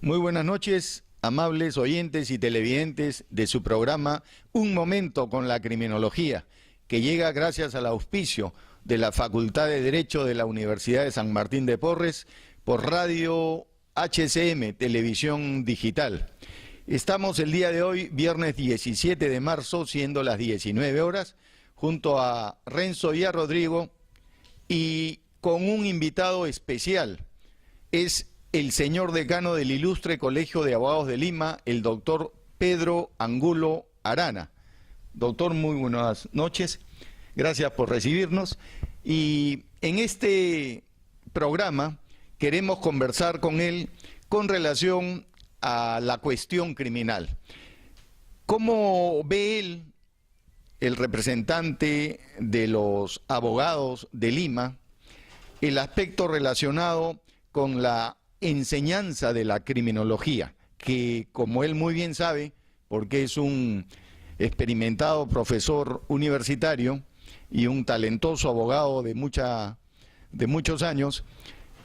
Muy buenas noches, amables oyentes y televidentes de su programa Un Momento con la Criminología, que llega gracias al auspicio de la Facultad de Derecho de la Universidad de San Martín de Porres por Radio HCM, Televisión Digital. Estamos el día de hoy, viernes 17 de marzo, siendo las 19 horas, junto a Renzo y a Rodrigo, y con un invitado especial. Es el señor decano del Ilustre Colegio de Abogados de Lima, el doctor Pedro Angulo Arana. Doctor, muy buenas noches. Gracias por recibirnos. Y en este programa queremos conversar con él con relación a la cuestión criminal. ¿Cómo ve él, el representante de los abogados de Lima, el aspecto relacionado con la enseñanza de la criminología, que, como él muy bien sabe, porque es un experimentado profesor universitario y un talentoso abogado de muchos años,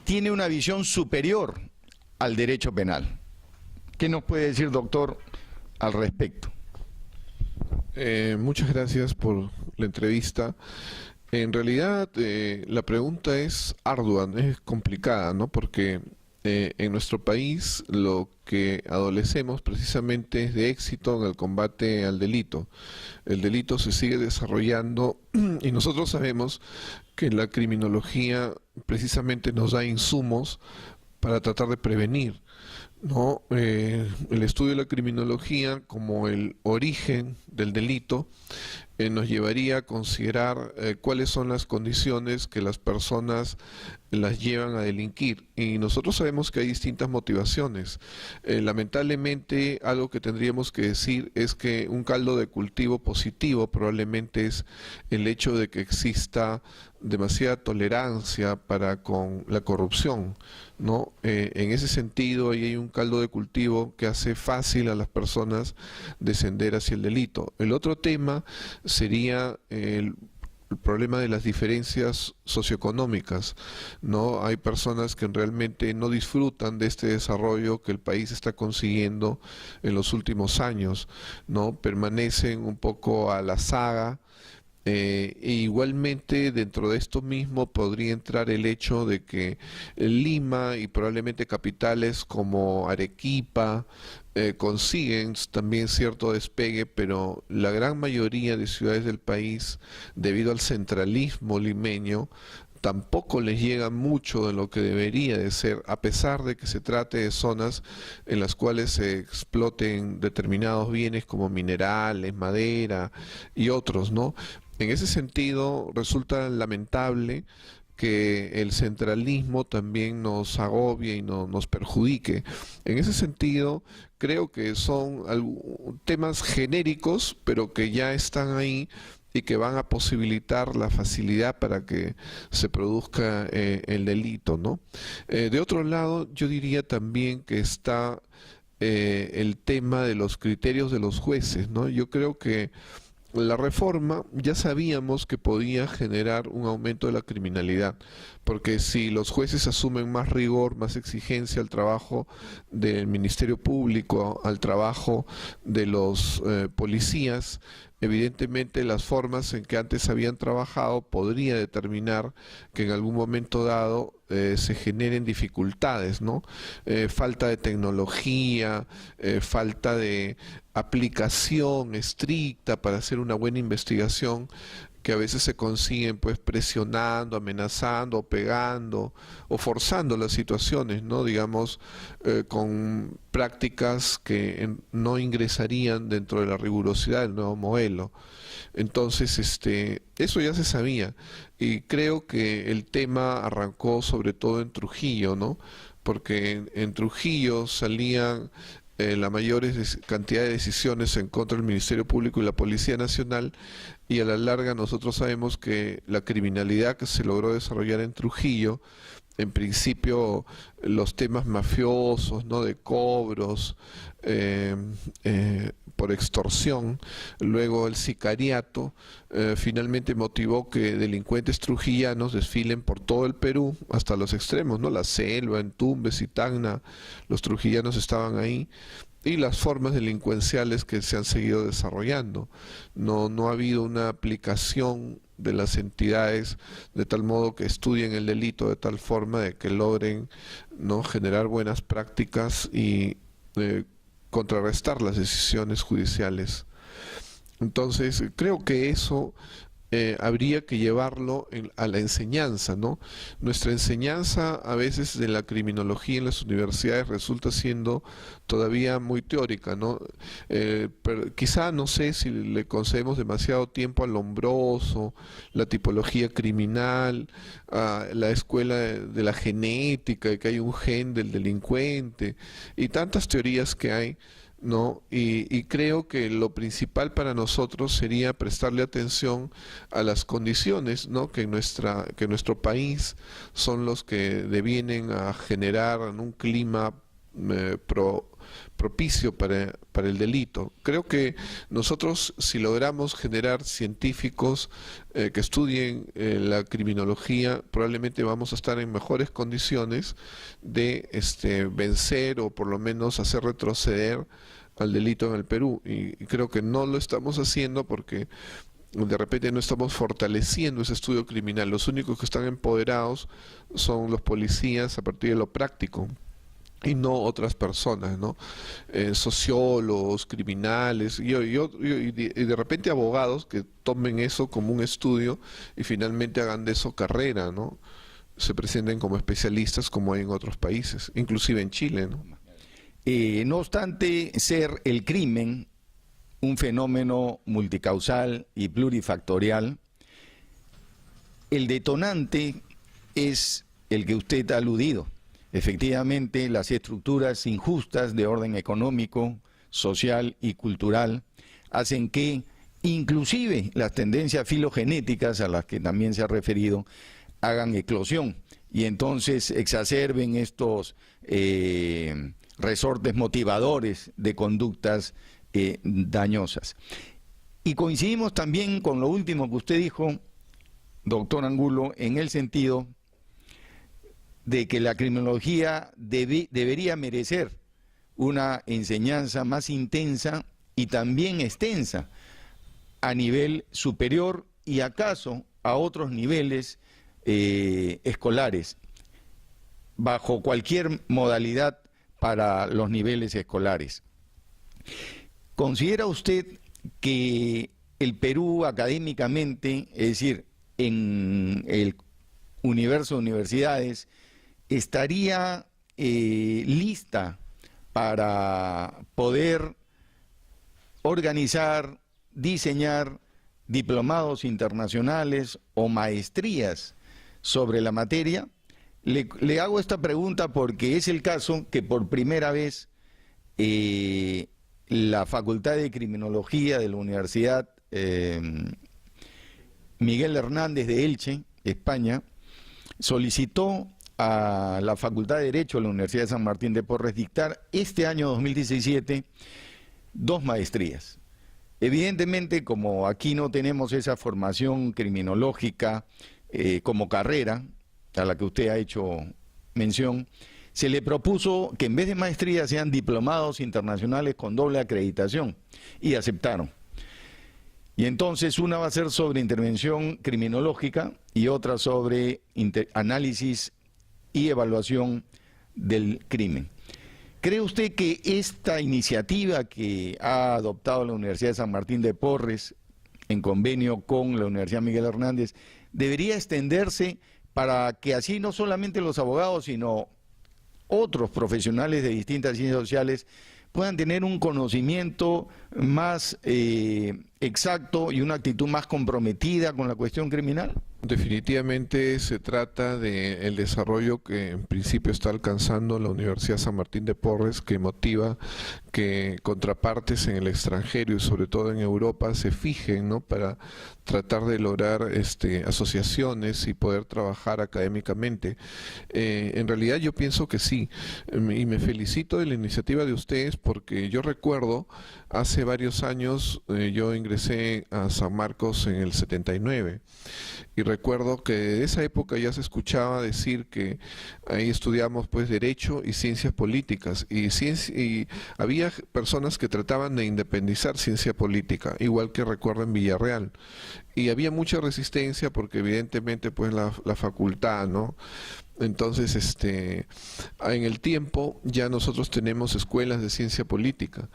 tiene una visión superior al derecho penal? ¿Qué nos puede decir, doctor, al respecto? Muchas gracias por la entrevista. En realidad, la pregunta es ardua, es complicada, ¿no? Porque en nuestro país lo que adolecemos precisamente es de éxito en el combate al delito. El delito se sigue desarrollando y nosotros sabemos que la criminología precisamente nos da insumos para tratar de prevenir, ¿no? El estudio de la criminología como el origen del delito nos llevaría a considerar cuáles son las condiciones que las personas las llevan a delinquir, y nosotros sabemos que hay distintas motivaciones. Lamentablemente, algo que tendríamos que decir es que un caldo de cultivo positivo probablemente es el hecho de que exista demasiada tolerancia para con la corrupción, ¿no? En ese sentido, ahí hay un caldo de cultivo que hace fácil a las personas descender hacia el delito. El otro tema sería el problema de las diferencias socioeconómicas, ¿no? Hay personas que realmente no disfrutan de este desarrollo que el país está consiguiendo en los últimos años, ¿no? Permanecen un poco a la saga. E igualmente dentro de esto mismo podría entrar el hecho de que Lima y probablemente capitales como Arequipa consiguen también cierto despegue, pero la gran mayoría de ciudades del país, debido al centralismo limeño, tampoco les llega mucho de lo que debería de ser, a pesar de que se trate de zonas en las cuales se exploten determinados bienes como minerales, madera y otros, ¿no? En ese sentido, resulta lamentable que el centralismo también nos agobie y nos perjudique. En ese sentido, creo que son temas genéricos, pero que ya están ahí y que van a posibilitar la facilidad para que se produzca el delito, ¿no? De otro lado, yo diría también que está el tema de los criterios de los jueces, ¿no? Yo creo que la reforma ya sabíamos que podía generar un aumento de la criminalidad, porque si los jueces asumen más rigor, más exigencia al trabajo del Ministerio Público, al trabajo de los policías, evidentemente las formas en que antes habían trabajado podría determinar que en algún momento dado se generen dificultades, ¿no? Falta de tecnología, falta de aplicación estricta para hacer una buena investigación, que a veces se consiguen pues presionando, amenazando, pegando o forzando las situaciones, ¿no? Digamos, con prácticas que no ingresarían dentro de la rigurosidad del nuevo modelo. Entonces, eso ya se sabía, y creo que el tema arrancó sobre todo en Trujillo, ¿no? Porque en Trujillo salían la mayor cantidad de decisiones en contra del Ministerio Público y la Policía Nacional, y a la larga nosotros sabemos que la criminalidad que se logró desarrollar en Trujillo en principio los temas mafiosos, ¿no? De cobros por extorsión, luego el sicariato, finalmente motivó que delincuentes trujillanos desfilen por todo el Perú hasta los extremos, ¿no? La Selva, en Tumbes y Tacna, los trujillanos estaban ahí. Y las formas delincuenciales que se han seguido desarrollando. No ha habido una aplicación de las entidades de tal modo que estudien el delito de tal forma de que logren, ¿no? Generar buenas prácticas y contrarrestar las decisiones judiciales. Entonces, creo que eso habría que llevarlo a la enseñanza, ¿no? Nuestra enseñanza a veces de la criminología en las universidades resulta siendo todavía muy teórica, ¿no? Pero quizá, no sé si le concedemos demasiado tiempo al Lombroso, la tipología criminal, a la escuela de la genética, de que hay un gen del delincuente, y tantas teorías que hay, ¿no? Y creo que lo principal para nosotros sería prestarle atención a las condiciones, ¿no? Que en nuestro país son los que devienen a generar un clima propicio para el delito. Creo que nosotros, si logramos generar científicos que estudien la criminología, probablemente vamos a estar en mejores condiciones de vencer o por lo menos hacer retroceder al delito en el Perú. Y creo que no lo estamos haciendo porque de repente no estamos fortaleciendo ese estudio criminal. Los únicos que están empoderados son los policías a partir de lo práctico y no otras personas, ¿no? Sociólogos, criminales y de repente abogados que tomen eso como un estudio y finalmente hagan de eso carrera, ¿no? Se presenten como especialistas como hay en otros países, inclusive en Chile, ¿no? No obstante ser el crimen un fenómeno multicausal y plurifactorial, el detonante es el que usted ha aludido. Efectivamente, las estructuras injustas de orden económico, social y cultural hacen que inclusive las tendencias filogenéticas a las que también se ha referido hagan eclosión y entonces exacerben estos resortes motivadores de conductas dañosas. Y coincidimos también con lo último que usted dijo, doctor Angulo, en el sentido de que la criminología debería merecer una enseñanza más intensa y también extensa a nivel superior y acaso a otros niveles escolares, bajo cualquier modalidad para los niveles escolares. ¿Considera usted que el Perú académicamente, es decir, en el universo de universidades, estaría lista para poder organizar, diseñar diplomados internacionales o maestrías sobre la materia? Le hago esta pregunta porque es el caso que por primera vez la Facultad de Criminología de la Universidad Miguel Hernández de Elche, España, solicitó a la Facultad de Derecho de la Universidad de San Martín de Porres dictar este año 2017 2 maestrías. Evidentemente, como aquí no tenemos esa formación criminológica como carrera, a la que usted ha hecho mención, se le propuso que en vez de maestrías sean diplomados internacionales con doble acreditación, y aceptaron. Y entonces una va a ser sobre intervención criminológica y otra sobre análisis y evaluación del crimen. ¿Cree usted que esta iniciativa que ha adoptado la Universidad de San Martín de Porres en convenio con la Universidad Miguel Hernández debería extenderse para que así no solamente los abogados, sino otros profesionales de distintas ciencias sociales puedan tener un conocimiento más exacto y una actitud más comprometida con la cuestión criminal? Definitivamente se trata del desarrollo que en principio está alcanzando la Universidad San Martín de Porres, que motiva que contrapartes en el extranjero y sobre todo en Europa se fijen, ¿no?, para tratar de lograr asociaciones y poder trabajar académicamente. En realidad yo pienso que sí, y me felicito de la iniciativa de ustedes porque yo recuerdo hace varios años, yo ingresé a San Marcos en el 79 y recuerdo que de esa época ya se escuchaba decir que ahí estudiamos pues Derecho y Ciencias Políticas y había personas que trataban de independizar ciencia política, igual que recuerdo en Villarreal. Y había mucha resistencia porque evidentemente pues la facultad, ¿no? Entonces, en el tiempo ya nosotros tenemos escuelas de ciencia política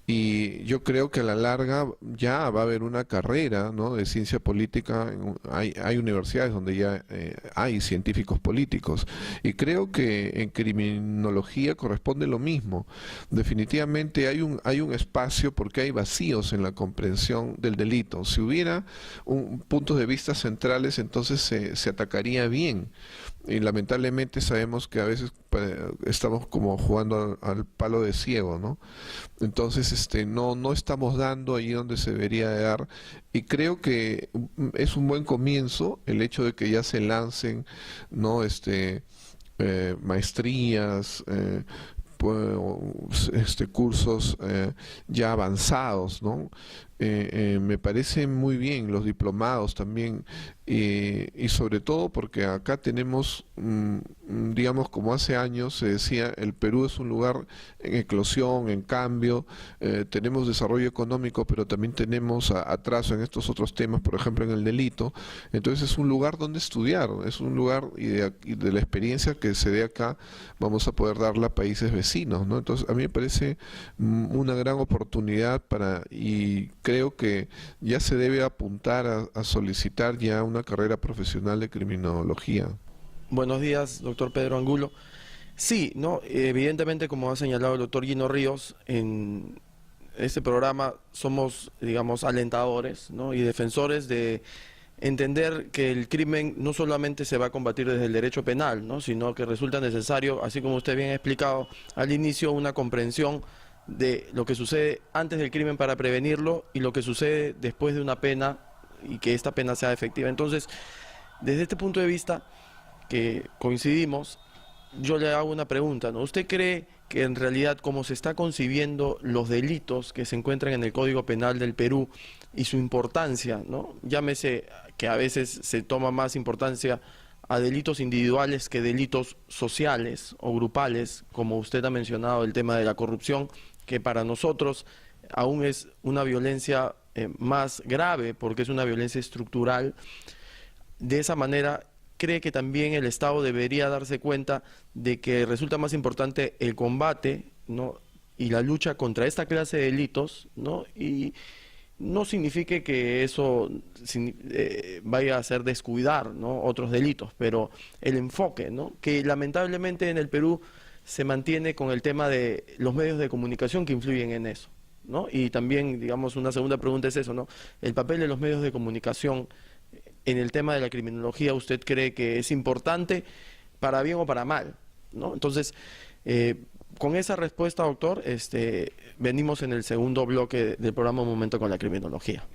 y yo creo que a la larga ya va a haber una carrera, ¿no?, de ciencia política. Hay universidades donde ya hay científicos políticos y creo que en criminología corresponde lo mismo. Definitivamente hay un espacio porque hay vacíos en la comprensión del delito. Si hubiera puntos de vista centrales, entonces se atacaría bien. Y lamentablemente sabemos que a veces estamos como jugando al palo de ciego, ¿no? Entonces, no estamos dando ahí donde se debería de dar. Y creo que es un buen comienzo el hecho de que ya se lancen, ¿no?, maestrías, cursos ya avanzados, ¿no? Me parece muy bien los diplomados también, y sobre todo porque acá tenemos, digamos, como hace años se decía, el Perú es un lugar en eclosión, en cambio, tenemos desarrollo económico, pero también tenemos atraso en estos otros temas, por ejemplo en el delito. Entonces es un lugar donde estudiar, es un lugar y de la experiencia que se dé acá vamos a poder darla a países vecinos, ¿no? Entonces a mí me parece una gran oportunidad y creo que ya se debe apuntar a solicitar ya una carrera profesional de criminología. Buenos días, doctor Pedro Angulo. Sí, ¿no? Evidentemente, como ha señalado el doctor Gino Ríos, en este programa somos, digamos, alentadores, ¿no?, y defensores de entender que el crimen no solamente se va a combatir desde el derecho penal, ¿no?, sino que resulta necesario, así como usted bien ha explicado al inicio, una comprensión de lo que sucede antes del crimen para prevenirlo y lo que sucede después de una pena y que esta pena sea efectiva. Entonces, desde este punto de vista que coincidimos, yo le hago una pregunta, ¿no? ¿Usted cree que en realidad, como se está concibiendo los delitos que se encuentran en el Código Penal del Perú y su importancia, ¿no?, llámese que a veces se toma más importancia a delitos individuales que delitos sociales o grupales, como usted ha mencionado el tema de la corrupción, que para nosotros aún es una violencia más grave porque es una violencia estructural? De esa manera, ¿cree que también el Estado debería darse cuenta de que resulta más importante el combate, ¿no?, y la lucha contra esta clase de delitos, ¿no?, y no signifique que eso vaya a hacer descuidar, ¿no?, otros delitos, pero el enfoque, ¿no?, que lamentablemente en el Perú se mantiene con el tema de los medios de comunicación que influyen en eso, ¿no? Y también, digamos, una segunda pregunta es eso, ¿no?, el papel de los medios de comunicación en el tema de la criminología. ¿Usted cree que es importante para bien o para mal, ¿no? Entonces, con esa respuesta, doctor, venimos en el segundo bloque del programa Un Momento con la Criminología.